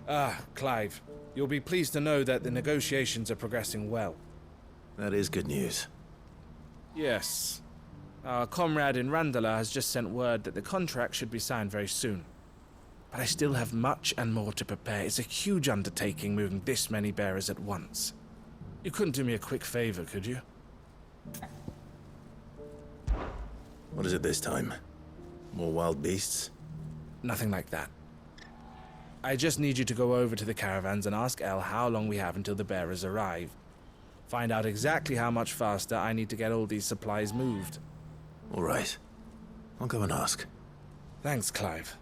Clive. You'll be pleased to know that the negotiations are progressing well. That is good news. Yes. Our comrade in Randala has just sent word that the contract should be signed very soon. But I still have much and more to prepare. It's a huge undertaking moving this many bearers at once. You couldn't do me a quick favor, could you? What is it this time? More wild beasts? Nothing like that. I just need you to go over to the caravans and ask El how long we have until the bearers arrive. Find out exactly how much faster I need to get all these supplies moved. All right. I'll go and ask. Thanks, Clive.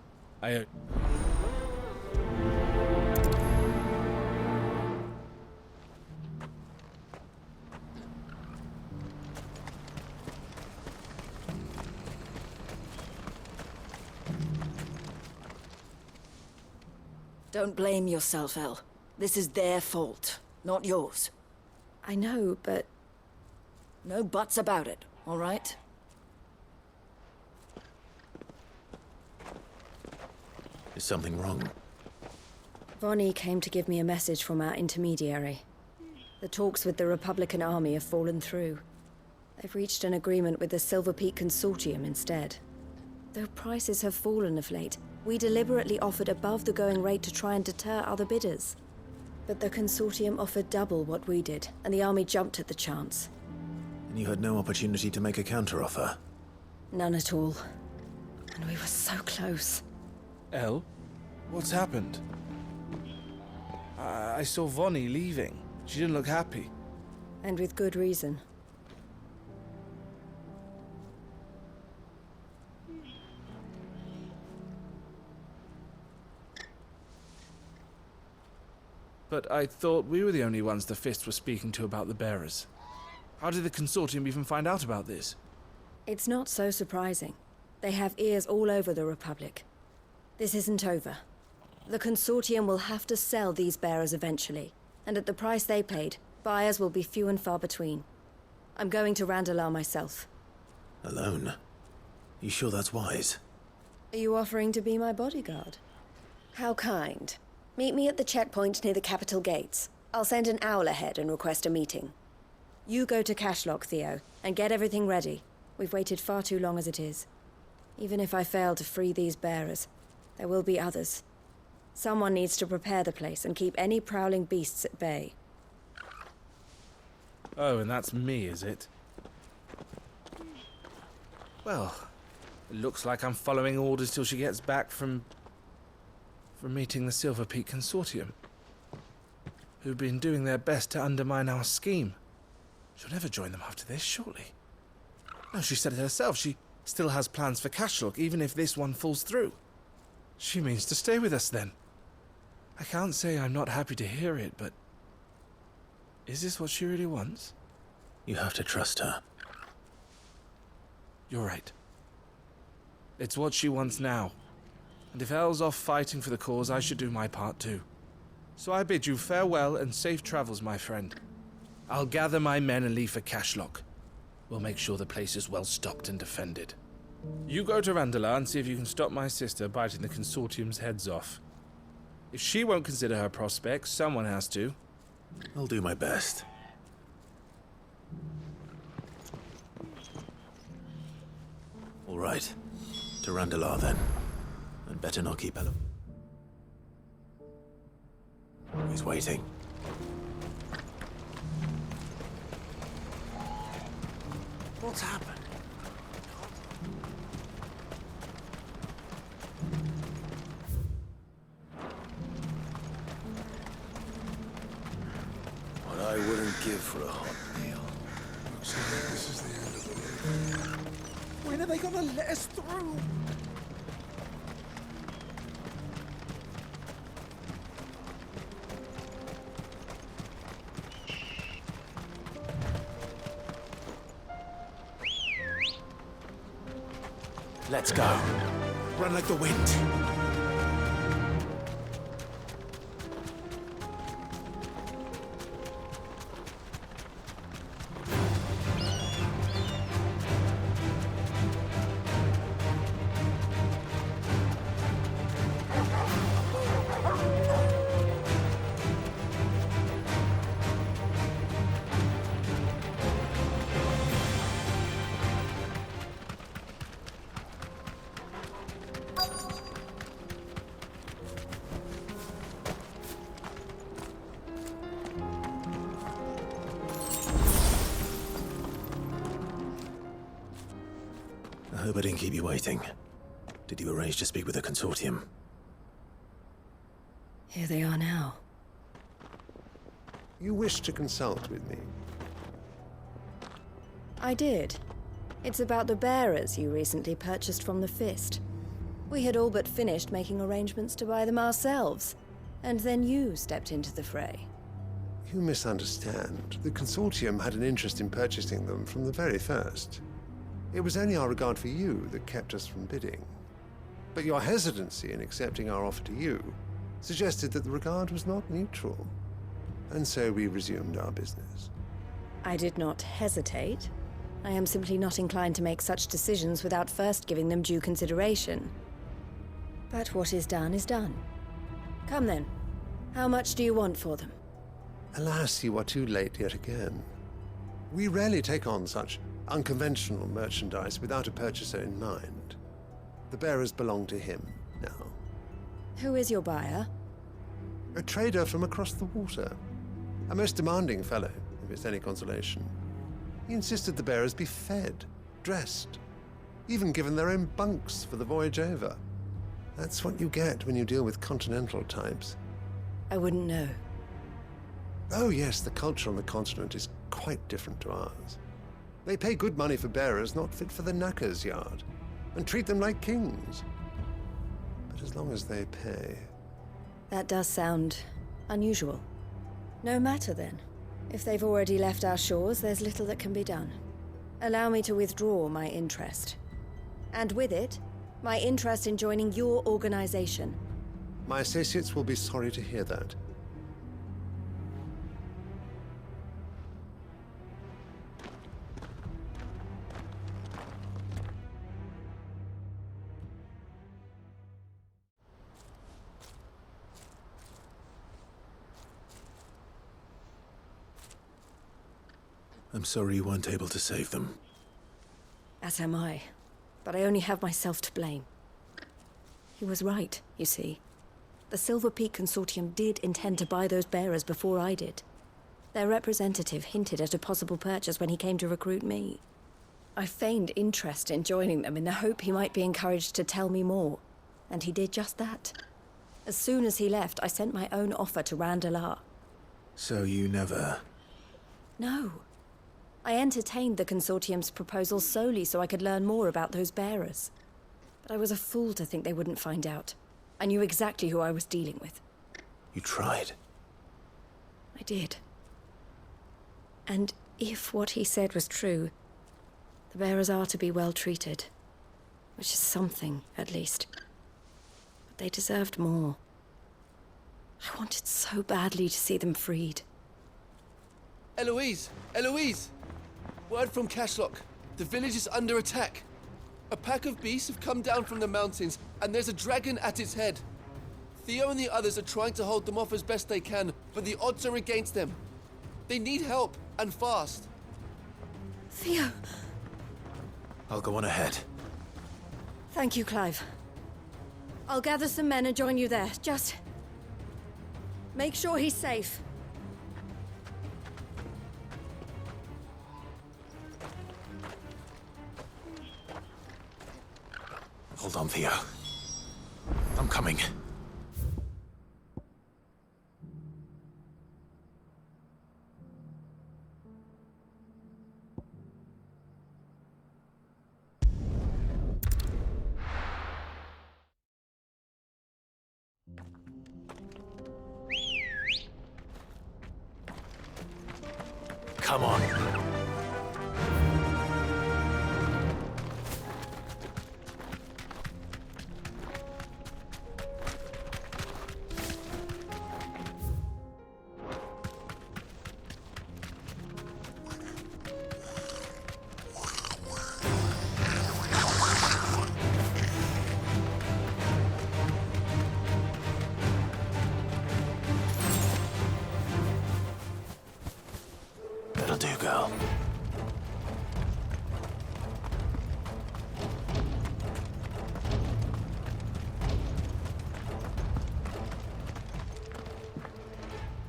Don't blame yourself, El. This is their fault, not yours. I know, but... No buts about it, all right? Is something wrong? Vonnie came to give me a message from our intermediary. The talks with the Republican Army have fallen through. They've reached an agreement with the Silver Peak Consortium instead. Though prices have fallen of late, we deliberately offered above the going rate to try and deter other bidders. But the Consortium offered double what we did, and the Army jumped at the chance. And you had no opportunity to make a counteroffer? None at all. And we were so close. El? What's happened? I saw Vonnie leaving. She didn't look happy. And with good reason. But I thought we were the only ones the Fists were speaking to about the bearers. How did the Consortium even find out about this? It's not so surprising. They have ears all over the Republic. This isn't over. The Consortium will have to sell these bearers eventually, and at the price they paid, buyers will be few and far between. I'm going to Randalar myself. Alone? You sure that's wise? Are you offering to be my bodyguard? How kind. Meet me at the checkpoint near the capital gates. I'll send an owl ahead and request a meeting. You go to Cashlock, Theo, and get everything ready. We've waited far too long as it is. Even if I fail to free these bearers, there will be others. Someone needs to prepare the place and keep any prowling beasts at bay. Oh, and that's me, is it? Well, it looks like I'm following orders till she gets back from meeting the Silver Peak Consortium, who've been doing their best to undermine our scheme. She'll never join them after this, surely. No, she said it herself. She still has plans for Cashlock, even if this one falls through. She means to stay with us, then. I can't say I'm not happy to hear it, but... is this what she really wants? You have to trust her. You're right. It's what she wants now. And if Elle's off fighting for the cause, I should do my part too. So I bid you farewell and safe travels, my friend. I'll gather my men and leave for Cashlock. We'll make sure the place is well stocked and defended. You go to Randalar and see if you can stop my sister biting the Consortium's heads off. If she won't consider her prospects, someone has to. I'll do my best. All right. To Randalar, then. I'd better not keep Eloise. He's waiting. What's happened? What I wouldn't give for a hot meal. Looks like this is the end of the road. When are they gonna let us through? Let's go. Run like the wind. hope I didn't keep you waiting. Did you arrange to speak with the consortium? Here they are now. You wish to consult with me? I did. It's about the bearers you recently purchased from the Fist. We had all but finished making arrangements to buy them ourselves, and then you stepped into the fray. You misunderstand. The consortium had an interest in purchasing them from the very first. It was only our regard for you that kept us from bidding. But your hesitancy in accepting our offer to you suggested that the regard was not mutual. And so we resumed our business. I did not hesitate. I am simply not inclined to make such decisions without first giving them due consideration. But what is done is done. Come then. How much do you want for them? Alas, you are too late yet again. We rarely take on such unconventional merchandise without a purchaser in mind. The bearers belong to him now. Who is your buyer? A trader from across the water. A most demanding fellow, if it's any consolation. He insisted the bearers be fed, dressed, even given their own bunks for the voyage over. That's what you get when you deal with continental types. I wouldn't know. Oh yes, the culture on the continent is quite different to ours. They pay good money for bearers not fit for the knacker's yard, and treat them like kings. But as long as they pay... That does sound unusual. No matter then. If they've already left our shores, there's little that can be done. Allow me to withdraw my interest. And with it, my interest in joining your organization. My associates will be sorry to hear that. I'm sorry you weren't able to save them. As am I. But I only have myself to blame. He was right, you see. The Silver Peak Consortium did intend to buy those bearers before I did. Their representative hinted at a possible purchase when he came to recruit me. I feigned interest in joining them in the hope he might be encouraged to tell me more. And he did just that. As soon as he left, I sent my own offer to Randalar. So you never... No. I entertained the Consortium's proposal solely so I could learn more about those bearers. But I was a fool to think they wouldn't find out. I knew exactly who I was dealing with. You tried. I did. And if what he said was true, the bearers are to be well treated. Which is something, at least. But they deserved more. I wanted so badly to see them freed. Eloise! Eloise! Word from Cashlock. The village is under attack. A pack of beasts have come down from the mountains, and there's a dragon at its head. Theo and the others are trying to hold them off as best they can, but the odds are against them. They need help, and fast. Theo! I'll go on ahead. Thank you, Clive. I'll gather some men and join you there. Just... make sure he's safe. Hold on, Theo. I'm coming. Come on. That'll do, girl.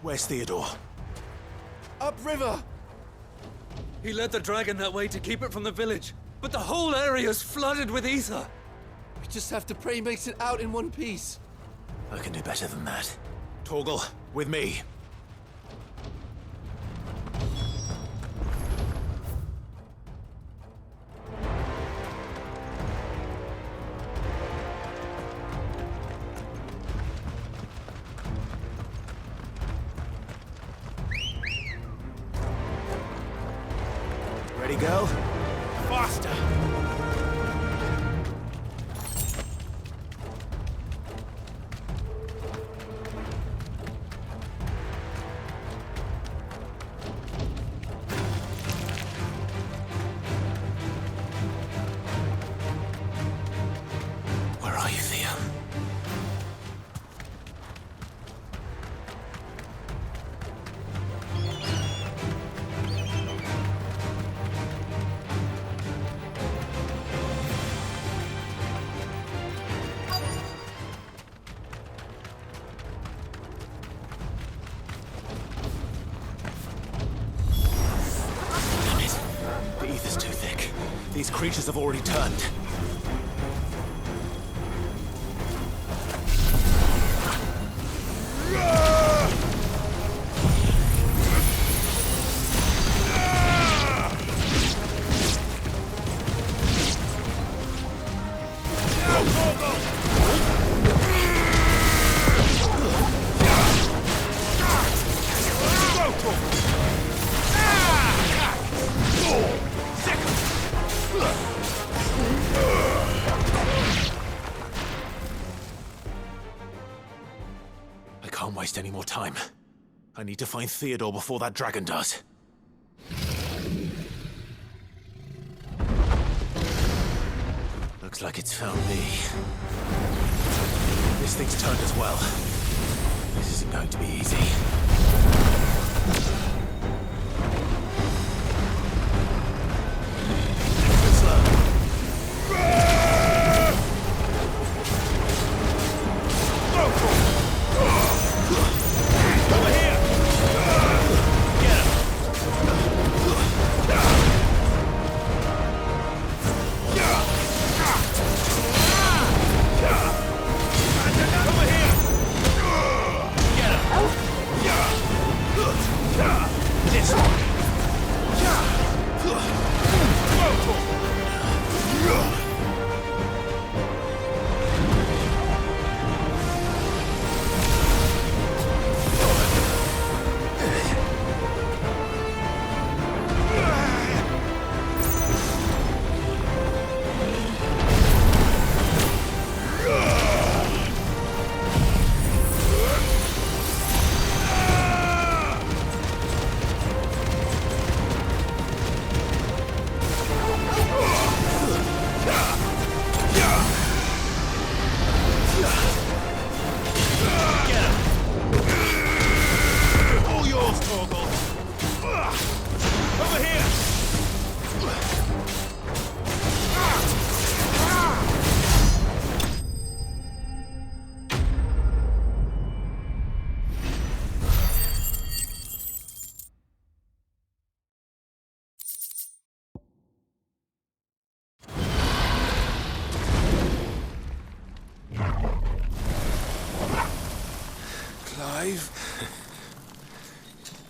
Where's Theodore? Upriver! He led the dragon that way to keep it from the village, but the whole area's flooded with ether. We just have to pray he makes it out in one piece. I can do better than that. Torgal, with me. Ready, go? Faster! Where are you, Theo? Damn it. The ether's too thick. These creatures have already turned. I can't waste any more time. I need to find Theodore before that dragon does. Looks like it's found me. This thing's turned as well. This isn't going to be easy.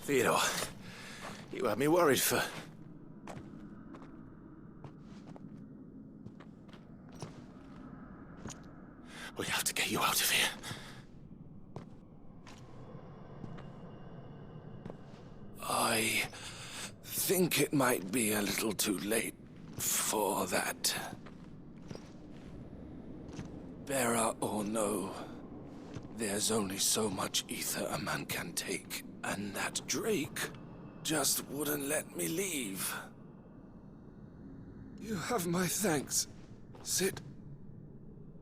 Theo, you had me worried for... We have to get you out of here. I think it might be a little too late for that. Bearer or no, there's only so much ether a man can take, and that Drake just wouldn't let me leave. You have my thanks, Sid,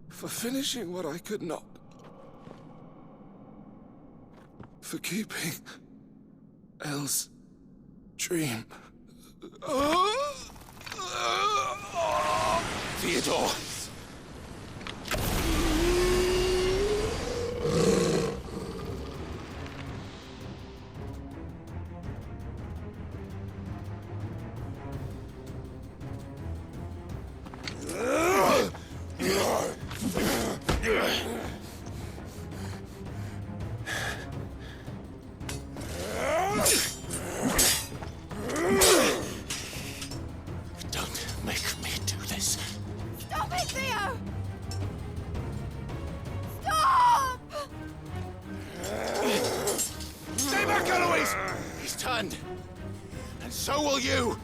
for finishing what I could not. For keeping Elle's dream. Theodore! understand. And so will you!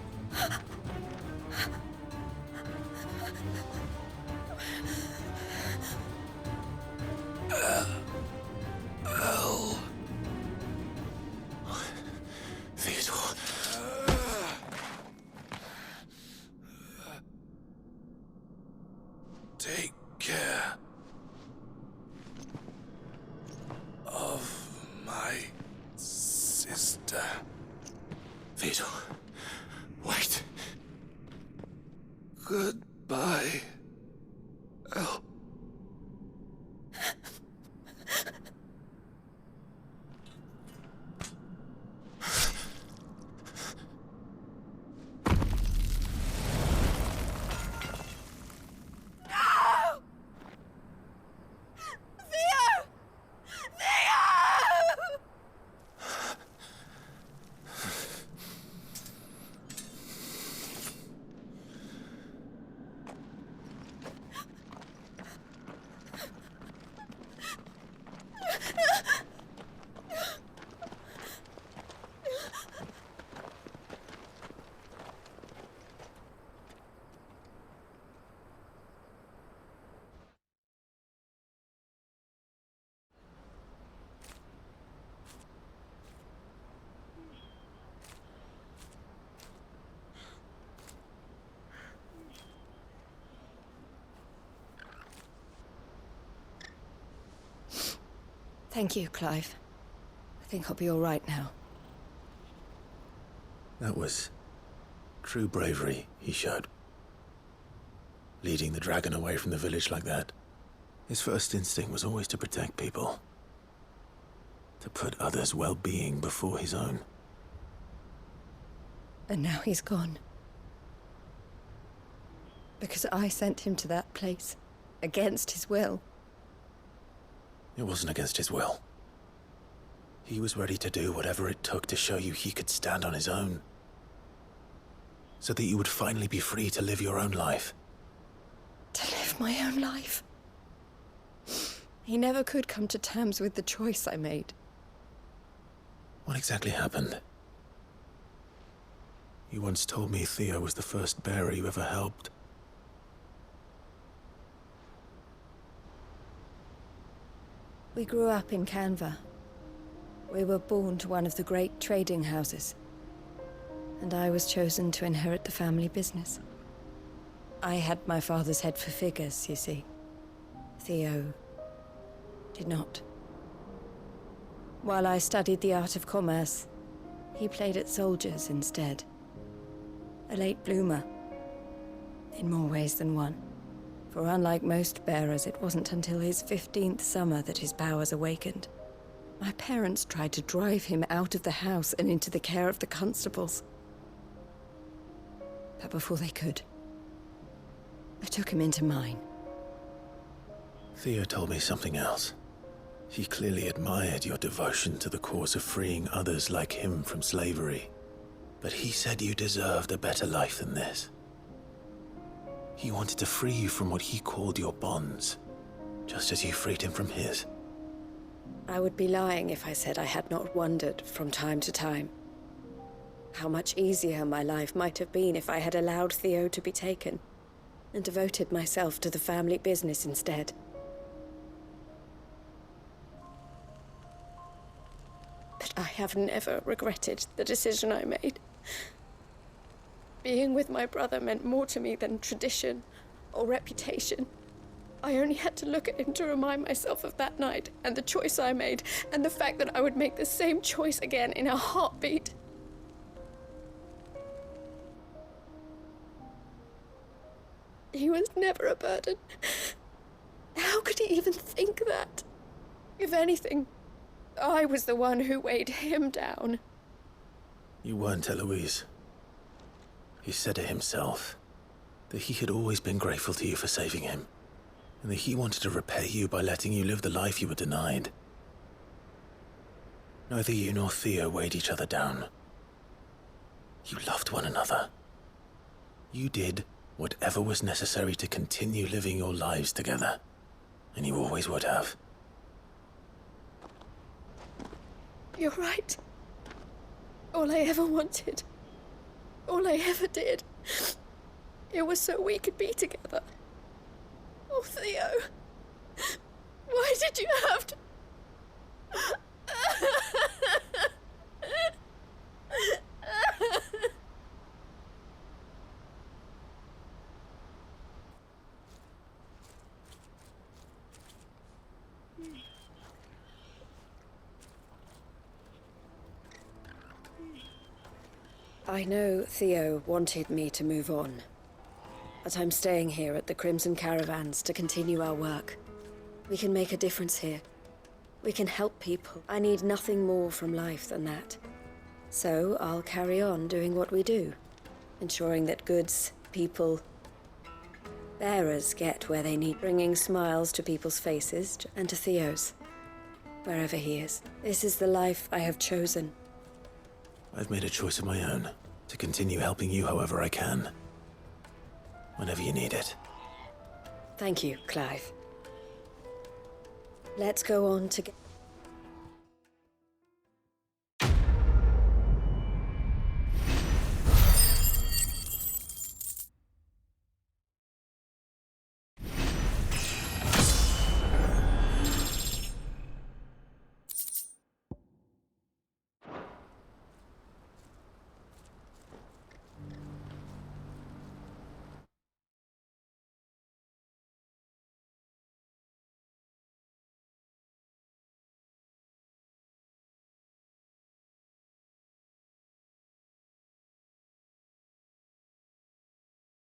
Theodore. Take care of my sister. Theodore. Wait. Goodbye, El. Thank you, Clive. I think I'll be all right now. That was true bravery he showed. Leading the dragon away from the village like that. His first instinct was always to protect people. To put others' well-being before his own. And now he's gone. Because I sent him to that place, against his will. It wasn't against his will. He was ready to do whatever it took to show you he could stand on his own. So that you would finally be free to live your own life. To live my own life? He never could come to terms with the choice I made. What exactly happened? You once told me Theo was the first bearer you ever helped. We grew up in Canva. We were born to one of the great trading houses. And I was chosen to inherit the family business. I had my father's head for figures, you see. Theo did not. While I studied the art of commerce, he played at soldiers instead. A late bloomer, in more ways than one. For unlike most bearers, it wasn't until his 15th summer that his powers awakened. My parents tried to drive him out of the house and into the care of the constables. But before they could, I took him into mine. Theo told me something else. He clearly admired your devotion to the cause of freeing others like him from slavery. But he said you deserved a better life than this. He wanted to free you from what he called your bonds, just as you freed him from his. I would be lying if I said I had not wondered from time to time how much easier my life might have been if I had allowed Theo to be taken and devoted myself to the family business instead. But I have never regretted the decision I made. Being with my brother meant more to me than tradition or reputation. I only had to look at him to remind myself of that night and the choice I made and the fact that I would make the same choice again in a heartbeat. He was never a burden. How could he even think that? If anything, I was the one who weighed him down. You weren't, Eloise. He said it himself, that he had always been grateful to you for saving him, and that he wanted to repay you by letting you live the life you were denied. Neither you nor Theo weighed each other down. You loved one another. You did whatever was necessary to continue living your lives together, and you always would have. You're right. All I ever wanted. All I ever did. It was so we could be together. Oh, Theo. Why did you have to... I know Theo wanted me to move on, but I'm staying here at the Crimson Caravans to continue our work. We can make a difference here. We can help people. I need nothing more from life than that. So I'll carry on doing what we do, ensuring that goods, people, bearers get where they need, bringing smiles to people's faces and to Theo's, wherever he is. This is the life I have chosen. I've made a choice of my own, to continue helping you however I can. Whenever you need it. Thank you, Clive. Let's go on together.